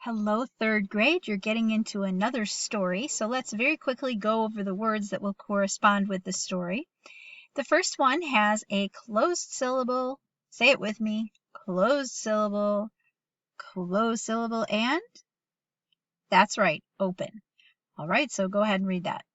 Hello, third grade. You're getting into another story, so let's very quickly go over the words that will correspond with the story. The first one has a closed syllable. Say it with me. Closed syllable, and that's right, open. All right, so go ahead and read that.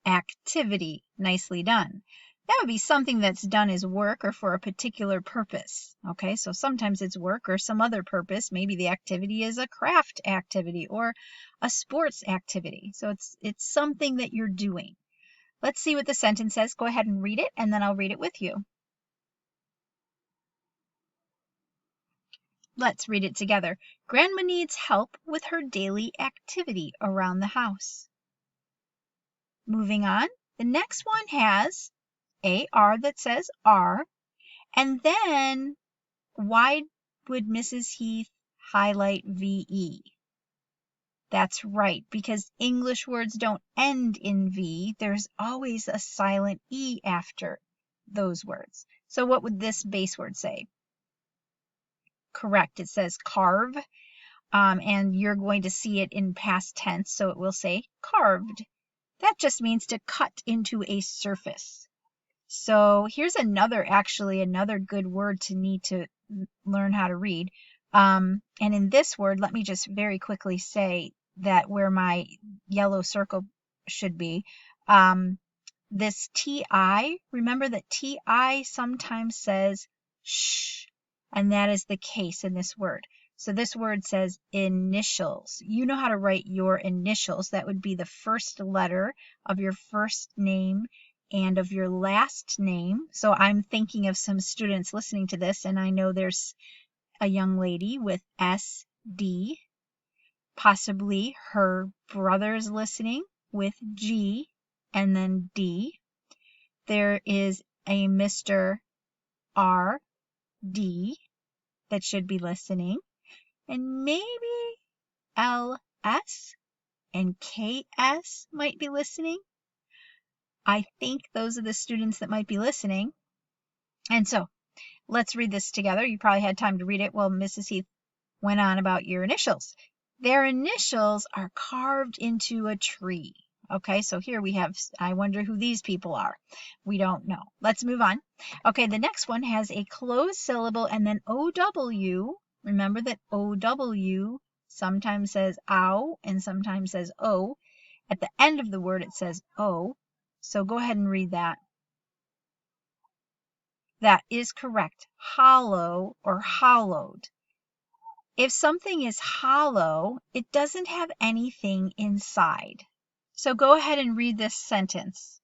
Activity. Nicely done. That would be something that's done as work or for a particular purpose. Okay, so sometimes it's work or some other purpose. Maybe the activity is a craft activity or a sports activity. So it's something that you're doing. Let's see what the sentence says. Go ahead and read it, and then I'll read it with you. Let's read it together. Grandma needs help with her daily activity around the house. Moving on, the next one has AR that says R, and then why would Mrs. Heath highlight VE? That's right, because English words don't end in V. There's always a silent E after those words. So what would this base word say? Correct, it says carve, and you're going to see it in past tense, so it will say carved. That just means to cut into a surface. So here's another good word to need to learn how to read. And in this word, let me just very quickly say that where my yellow circle should be, this TI, remember that TI sometimes says shh, and that is the case in this word. So this word says initials. You know how to write your initials. That would be the first letter of your first name and of your last name. So I'm thinking of some students listening to this, and I know there's a young lady with SD, possibly her brother's listening with G and then D. There is a Mr. RD that should be listening, and maybe LS and KS might be listening. I think those are the students that might be listening. And so let's read this together. You probably had time to read it while Mrs. Heath went on about your initials. Their initials are carved into a tree. Okay, so here we have, I wonder who these people are. We don't know. Let's move on. Okay, the next one has a closed syllable and then OW. Remember that OW sometimes says ow and sometimes says O. At the end of the word it says O. So go ahead and read that. That is correct. Hollow or hollowed. If something is hollow, it doesn't have anything inside. So go ahead and read this sentence.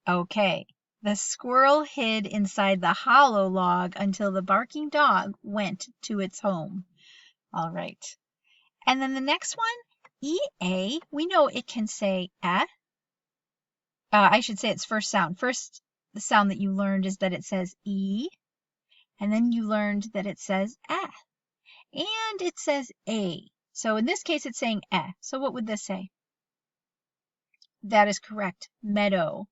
Okay. The squirrel hid inside the hollow log until the barking dog went to its home. All right. And then the next one, EA, we know it can say eh. I should say its first sound. First, the sound that you learned is that it says E, and then you learned that it says eh, and it says A. So in this case, it's saying eh. So what would this say? That is correct, meadow.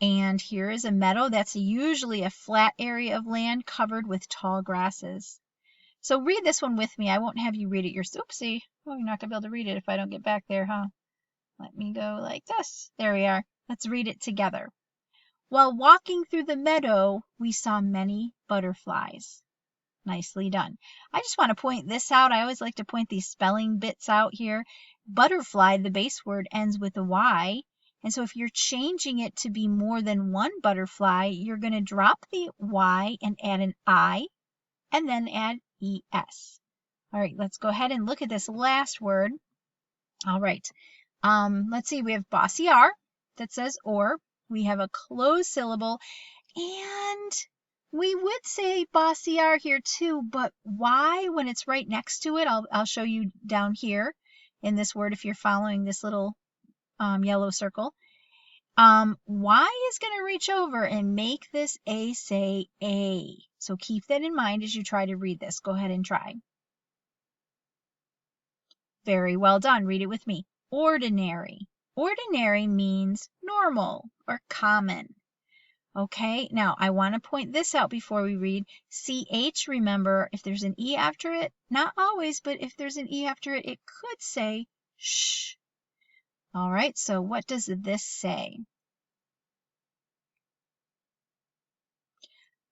And here is a meadow. That's usually a flat area of land covered with tall grasses. So read this one with me. I won't have you read it yourself. Oopsie. Oh, you're not going to be able to read it if I don't get back there, huh? Let me go like this. There we are. Let's read it together. While walking through the meadow, we saw many butterflies. Nicely done. I just want to point this out. I always like to point these spelling bits out here. Butterfly, the base word, ends with a Y. And so if you're changing it to be more than one butterfly, you're going to drop the Y and add an I, and then add ES. All right, let's go ahead and look at this last word. All right. Let's see. We have bossy R that says or. We have a closed syllable, and we would say bossy R here too, but why when it's right next to it? I'll show you down here in this word if you're following this little yellow circle. Y is going to reach over and make this A say A. So keep that in mind as you try to read this. Go ahead and try. Very well done. Read it with me. Ordinary. Ordinary means normal or common. Okay, now I want to point this out before we read. CH, remember, if there's an E after it, not always, but if there's an E after it, it could say shh. All right, so what does this say?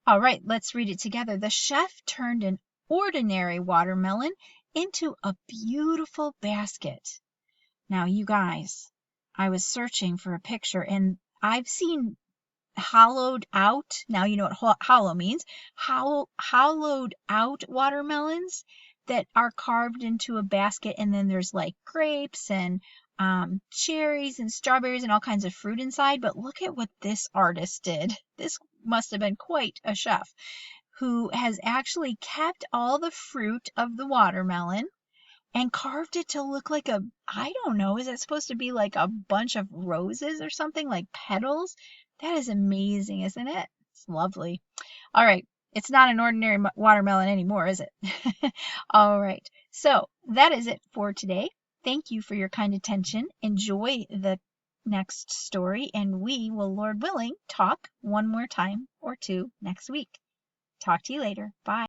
All right, let's read it together. The chef turned an ordinary watermelon into a beautiful basket. Now, you guys, I was searching for a picture and I've seen hollowed out. Now you know what hollow means. Hollowed out watermelons that are carved into a basket, and then there's like grapes and cherries and strawberries and all kinds of fruit inside. But look at what this artist did. This must have been quite a chef who has actually kept all the fruit of the watermelon and carved it to look like a, I don't know, is it supposed to be like a bunch of roses or something, like petals? That is amazing, isn't it? It's lovely. All right, it's not an ordinary watermelon anymore, is it? All right, so that is it for today. Thank you for your kind attention. Enjoy the next story, and we will, Lord willing, talk one more time or two next week. Talk to you later. Bye.